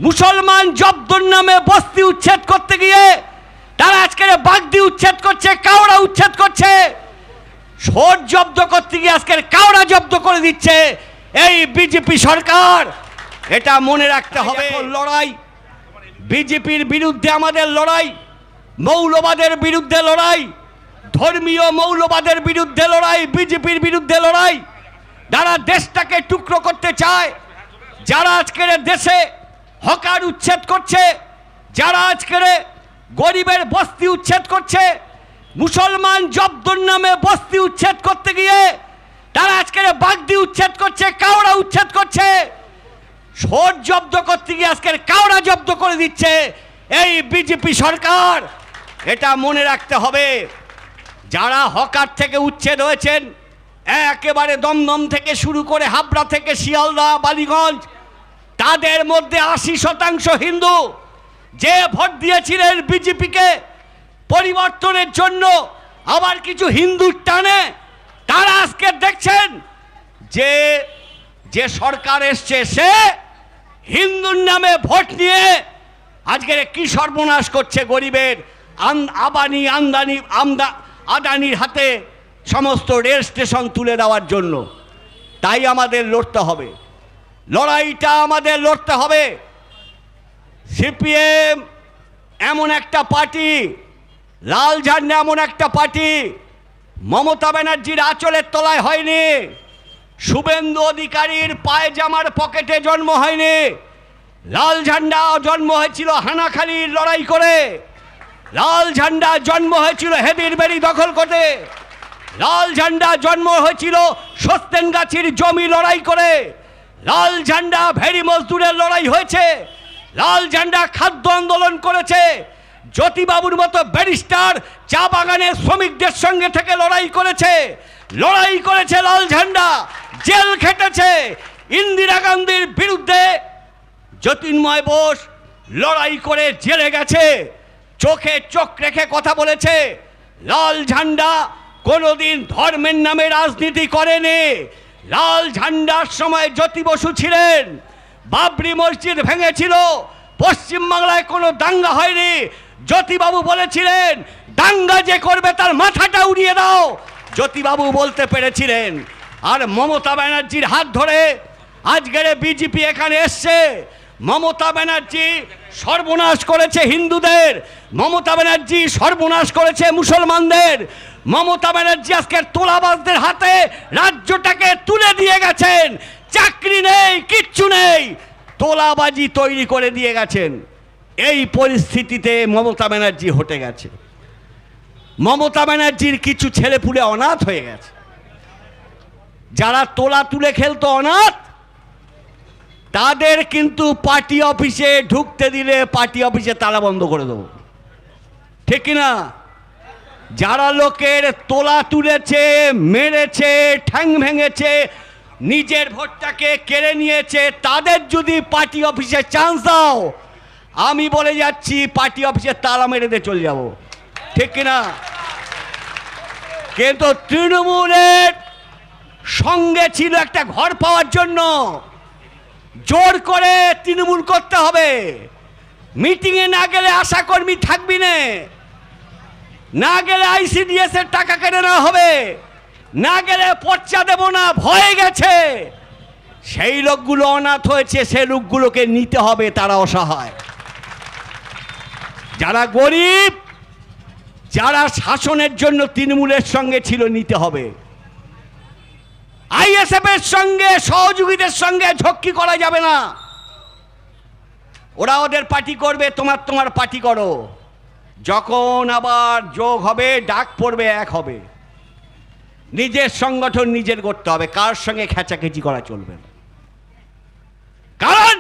মুসলমান জব্দর নামে বস্তি উচ্ছেদ করতে গিয়ে তারা আজকে বাগদি উচ্ছেদ করছে, কাওড়া উচ্ছেদ করছে। সোট জব্দ করতে গিয়ে আজকে কাওড়া জব্দ করে দিচ্ছে এই বিজেপি সরকার। এটা মনে রাখতে হবে। লড়াই বিজেপির বিরুদ্ধে আমাদের লড়াই, মৌলবাদের বিরুদ্ধে লড়াই, ধর্মীয় মৌলবাদের বিরুদ্ধে লড়াই, বিজেপির বিরুদ্ধে লড়াই। যারা দেশটাকে টুকরো করতে চায়, যারা আজকের দেশে হকার উচ্ছেদ করছে, যারা আজকের গরিবের বস্তি উচ্ছেদ করছে, মুসলমান জব্দর নামে বস্তি উচ্ছেদ করতে গিয়ে তারা আজকের বাগদি উচ্ছেদ করছে, কাওড়া উচ্ছেদ করছে। সোট জব্দ করতে গিয়ে আজকের কাওড়া জব্দ করে দিচ্ছে এই বিজেপি সরকার। এটা মনে রাখতে হবে। যারা হকার থেকে উচ্ছেদ হয়েছেন, একেবারে দমদম থেকে শুরু করে হাবড়া থেকে শিয়ালদা, বালিগঞ্জ, তাদের মধ্যে 80% হিন্দু। যে ভোট দিয়েছিলেন বিজেপিকে পরিবর্তনের জন্য, আবার কিছু হিন্দুর টানে তারা আজকে দেখছেন যে যে সরকার এসছে সে হিন্দুর নামে ভোট নিয়ে আজকের কি সর্বনাশ করছে গরিবের। আদানির হাতে সমস্ত রেল স্টেশন তুলে দেওয়ার জন্য। তাই আমাদের লড়তে হবে, লড়াইটা আমাদের লড়তে হবে। সিপিএম এমন একটা পার্টি, লাল ঝান্ডা এমন একটা পার্টি, মমতা ব্যানার্জির আঁচলের তলায় হয়নি, শুভেন্দু অধিকারীর পায়জামার পকেটে জন্ম হয়নি। লাল ঝান্ডা জন্ম হয়েছিল হানাখালির লড়াই করে, লাল ঝান্ডা জন্ম হয়েছিল হেদির বেড়ি দখল করে, লাল ঝান্ডা জন্ম হয়েছিল সস্তেনগাছির জমি লড়াই করে, লাল ঝান্ডা ভেড়ি মজদুরের লড়াই হয়েছে, লাল ঝান্ডা খাদ্য আন্দোলন করেছে, জ্যোতিবাবুর মতো ব্যারিস্টার চা বাগানের শ্রমিকদের সঙ্গে থেকে লড়াই করেছে লাল ঝান্ডা, জেল খেটেছে। ইন্দিরা গান্ধীর বিরুদ্ধে জ্যোতির্ময় বোস লড়াই করে জেলে গেছে, চোখে চোখ রেখে কথা বলেছে। লাল ঝান্ডা কোনোদিন ধর্মের নামে রাজনীতি করেনি। লাল ঝান্ডার সময় জ্যোতি বসু ছিলেন, বাবরি মসজিদ ভেঙেছিল, পশ্চিমবাংলায় কোনো দাঙ্গা হয়নি। জ্যোতিবাবু বলেছিলেন দাঙ্গা যে করবে তার মাথাটা উড়িয়ে দাও, জ্যোতিবাবু বলতে পেরেছিলেন। আর মমতা ব্যানার্জির হাত ধরে আজকের বিজেপি এখানে এসছে। মমতা ব্যানার্জি সর্বনাশ করেছে হিন্দুদের, মমতা ব্যানার্জি সর্বনাশ করেছে মুসলমানদের। মমতা ব্যানার্জি আজকে তোলাবাজদের হাতে রাজ্যটাকে তুলে দিয়ে গেছেন। চাকরি নেই, কিচ্ছু নেই, তোলাবাজি তৈরি করে দিয়ে গেছেন। এই পরিস্থিতিতে মমতা ব্যানার্জি হটে গেছে। মমতা ব্যানার্জির কিছু ছেলেপুলে অনাথ হয়ে গেছে। যারা তোলা তুলে খেলতো অনাথ, তাদের কিন্তু পার্টি অফিসে ঢুকতে দিলে পার্টি অফিসে তালা বন্ধ করে দেবো, ঠিক কিনা? যারা লোকের তোলা তুলেছে, মেরেছে, ঠ্যাং ভেঙেছে, নিজের ভোটটাকে কেড়ে নিয়েছে, তাদের যদি পার্টি অফিসে চান্স দাও, আমি বলে যাচ্ছি পার্টি অফিসে তালা মেরে দিয়ে চলে যাব, ঠিক কিনা? কিন্তু তৃণমূলের সঙ্গে ছিল একটা ঘর পাওয়ার জন্য, জোর করে তৃণমূল করতে হবে। মিটিংয়ে না গেলে আশাকর্মী থাকবি না গেলে ICDS এর টাকা কেটে নেওয়া হবে, না গেলে পর্চা দেব না, ভয়ে গেছে। সেই লোকগুলো অনাথ হয়েছে, সেই লোকগুলোকে নিতে হবে। তারা অসহায়, যারা গরিব, যারা শাসনের জন্য তৃণমূলের সঙ্গে ছিল, নিতে হবে। ISF এর সঙ্গে, সহযোগীদের সঙ্গে ঝক্কি করা যাবে না। ওরা ওদের পার্টি করবে, তোমার পার্টি করো। যখন আবার যোগ হবে, ডাক পড়বে, এক হবে। নিজের সংগঠন নিজের করতে হবে, কার সঙ্গে খেচাখেচি করা চলবে না। কারণ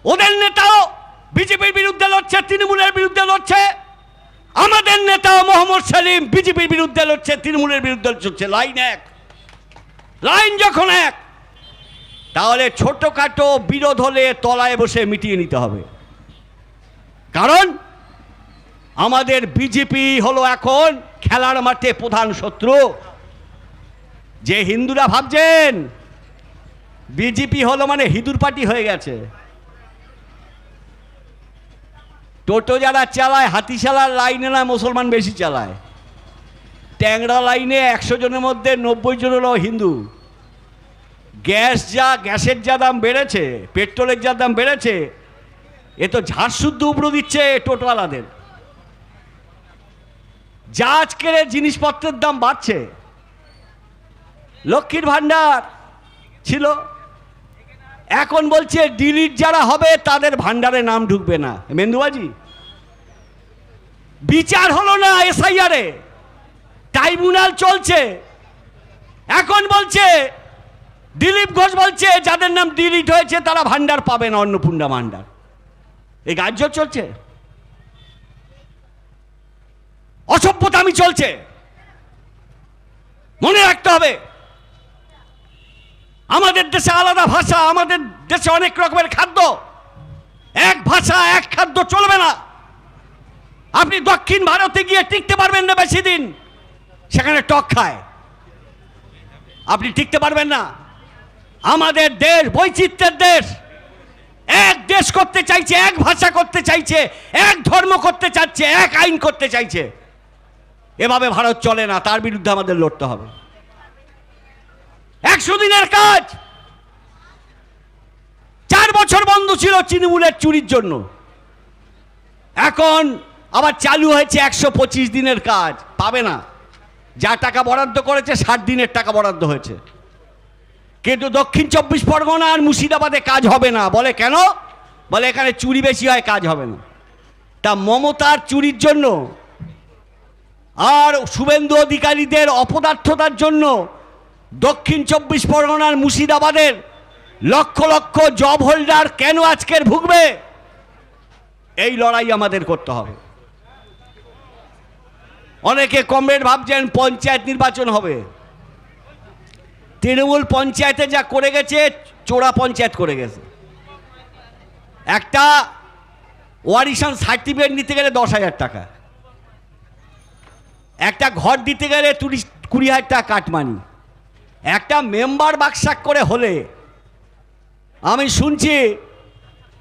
ওদের নেতাও বিজেপির বিরুদ্ধে লড়ছে, তৃণমূলের বিরুদ্ধে লড়ছে। আমাদের নেতাও মোহাম্মদ সেলিম বিজেপির বিরুদ্ধে লড়ছে, তৃণমূলের বিরুদ্ধে লড়ছে। লাইন এক। লাইন যখন এক, তাহলে ছোটখাটো বিরোধ হলে তলায় বসে মিটিয়ে নিতে হবে। কারণ আমাদের বিজেপি হলো এখন খেলার মাঠে প্রধান শত্রু। যে হিন্দুরা ভাবছেন বিজেপি হলো মানে হিঁদুর পার্টি হয়ে গেছে, টোটো যারা চালায় হাতিশালার লাইনে না মুসলমান বেশি চালায়, ট্যাংরা লাইনে 100 জনের মধ্যে 90 জন হলো হিন্দু। গ্যাসের যা দাম বেড়েছে, পেট্রোলের যা দাম বেড়েছে, এ তো ঝাড়শুদ্ধ উপড়ো দিচ্ছে টোটোওয়ালাদের। যা আজকের জিনিসপত্রের দাম বাড়ছে, লক্ষ্মীর ভাণ্ডার ছিল, এখন বলছে ডিলিট যারা হবে তাদের ভাণ্ডারে নাম ঢুকবে না। মেন্দুবাজি, বিচার হলো না এসআইআরে, ট্রাইব্যুনাল চলছে, এখন বলছে দিলীপ ঘোষ বলছে যাদের নাম ডিলিট হয়েছে তারা ভাণ্ডার পাবে না, অন্নপূর্ণা ভাণ্ডার। এই গাজ্য চলছে, অসভ্যতামি চলছে। মনে রাখতে হবে আমাদের দেশে আলাদা ভাষা, আমাদের দেশে অনেক রকমের খাদ্য, এক ভাষা এক খাদ্য চলবে না। আপনি দক্ষিণ ভারতে গিয়ে টিকতে পারবেন না বেশি দিন, সেখানে টক খায়, আপনি টিকতে পারবেন না। আমাদের দেশ বৈচিত্র্যের দেশ, এক দেশ করতে চাইছে, এক ভাষা করতে চাইছে, এক ধর্ম করতে চাচ্ছে, এক আইন করতে চাইছে। এভাবে ভারত চলে না, তার বিরুদ্ধে আমাদের লড়তে হবে। 100 দিনের কাজ 4 বছর বন্ধ ছিল তৃণমূলের চুরির জন্য, এখন আবার চালু হয়েছে 125 দিনের কাজ। পাবে না, যা টাকা বরাদ্দ করেছে 60 দিনের টাকা বরাদ্দ হয়েছে, কিন্তু দক্ষিণ 24 পরগনা আর মুর্শিদাবাদে কাজ হবে না। বলে কেন? বলে এখানে চুরি বেশি হয়, কাজ হবে না। তা মমতার চুরির জন্য আর শুভেন্দু অধিকারীদের অপদার্থতার জন্য দক্ষিণ 24 পরগনার মুর্শিদাবাদের লক্ষ লক্ষ জব হোল্ডার কেন আজকের ভুগবে? এই লড়াই আমাদের করতে হবে। অনেকে কমরেড ভাবছেন পঞ্চায়েত নির্বাচন হবে। তৃণমূল পঞ্চায়েতে যা করে গেছে, চোরা পঞ্চায়েত করে গেছে। একটা ওয়ারিশন সার্টিফিকেট নিতে গেলে 10,000 টাকা, একটা ঘর দিতে গেলে 20,000 টাকা কাটমানি, একটা মেম্বার বাক্সাক করে হলে আমি শুনছি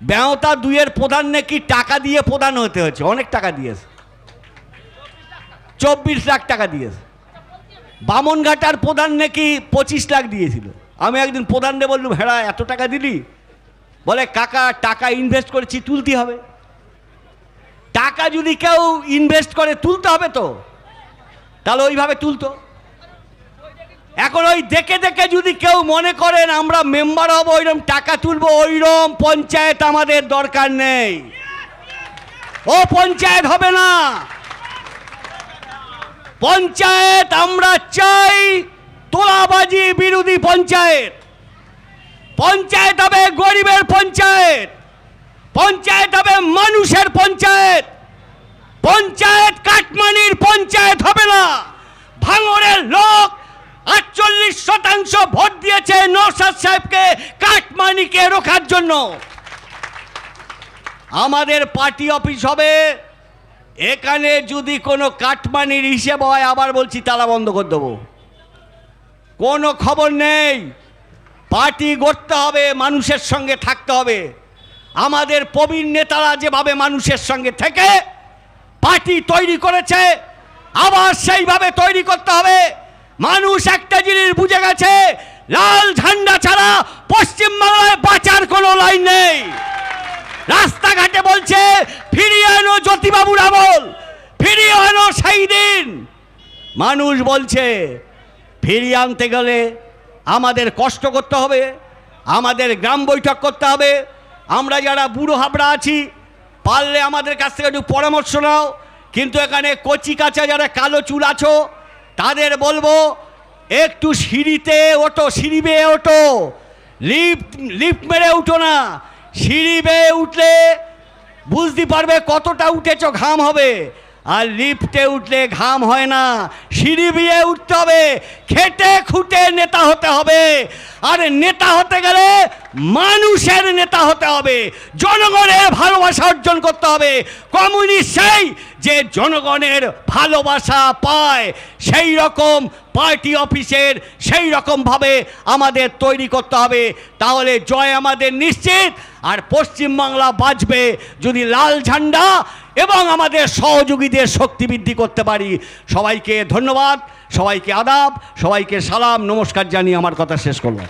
বেওতা 2-এর প্রধান নাকি টাকা দিয়ে প্রধান হতে হয়েছে, অনেক টাকা দিয়েছে, 24 লাখ টাকা দিয়েছে। বামনঘাটার প্রধান নাকি 25 লাখ দিয়েছিল। আমি একদিন প্রধানরে বললাম, হেরা এত টাকা দিলি? বলে কাকা টাকা ইনভেস্ট করেছি, তুলতে হবে। টাকা যদি কেউ ইনভেস্ট করে তুলতে হবে তো, তাহলে ওইভাবে তুলতো। এখন ওই দেখে দেখে যদি কেউ মনে করেন আমরা মেম্বার হব, ওইরকম টাকা তুলবো, ওইরকম পঞ্চায়েত আমাদের দরকার নেই। ও পঞ্চায়েত হবে না। পঞ্চায়েত আমরা চাই তোলাবাজি বিরোধী পঞ্চায়েত। পঞ্চায়েত হবে গরিবের পঞ্চায়েত, পঞ্চায়েত হবে মানুষের পঞ্চায়েত। পঞ্চায়েত কাটমানির পঞ্চায়েত হবে না। ভাঙড়ের লোক 48% ভোট দিয়েছে নওশাদ সাহেবকে কাটমানিকে রোখার জন্য। আমাদের পার্টি অফিস হবে, এখানে যদি কোনো কাটমানির হিসেব হয় আবার বলছি তালা বন্ধ করে দেবো। কোনো খবর নেই। পার্টি গড়তে হবে, মানুষের সঙ্গে থাকতে হবে। আমাদের প্রবীণ নেতারা যেভাবে মানুষের সঙ্গে থেকে পার্টি তৈরি করেছে, আবার সেইভাবে তৈরি করতে হবে। মানুষ একটা জিনিস বুঝে গেছে, লাল ঝান্ডা ছাড়া পশ্চিমবাংলায় বাঁচার কোনো লাইন নেই। রাস্তাঘাটে বলছে ফিরিয়ে আনো জ্যোতিবাবুর আমল, ফিরিয়ে আনো সেই দিন। মানুষ বলছে ফিরিয়ে আনতে গেলে আমাদের কষ্ট করতে হবে, আমাদের গ্রাম বৈঠক করতে হবে। আমরা যারা বুড়ো হাবড়া আছি, পারলে আমাদের কাছ থেকে একটু পরামর্শ নাও। কিন্তু এখানে কচি কাঁচা যারা কালো চুল আছো, তাদের বলবো একটু সিঁড়িতে ওঠো, সিঁড়ি বেয়ে ওঠো, লিফট মেরে উঠো না। সিঁড়ি বেয়ে উঠলে বুঝতে পারবে কতটা উঠেছ, ঘাম হবে। আর লিফটে উঠলে ঘাম হয় না, সিঁড়ি বেয়ে উঠতে হবে, খেটে খুঁটে নেতা হতে হবে। আর নেতা হতে গেলে মানুষের নেতা হতে হবে, জনগণের ভালোবাসা অর্জন করতে হবে। কমিউনিস্ট সেই যে জনগণের ভালোবাসা পায়, সেই রকম পার্টি অফিসের সেই রকমভাবে আমাদের তৈরি করতে হবে, তাহলে জয় আমাদের নিশ্চিত। আর পশ্চিমবাংলা বাঁচবে যদি লাল ঝান্ডা এবং আমাদের সহযোগীদের শক্তি বৃদ্ধি করতে পারি। সবাইকে ধন্যবাদ, সবাইকে আদাব, সবাইকে সালাম নমস্কার জানিয়ে আমার কথা শেষ করলাম।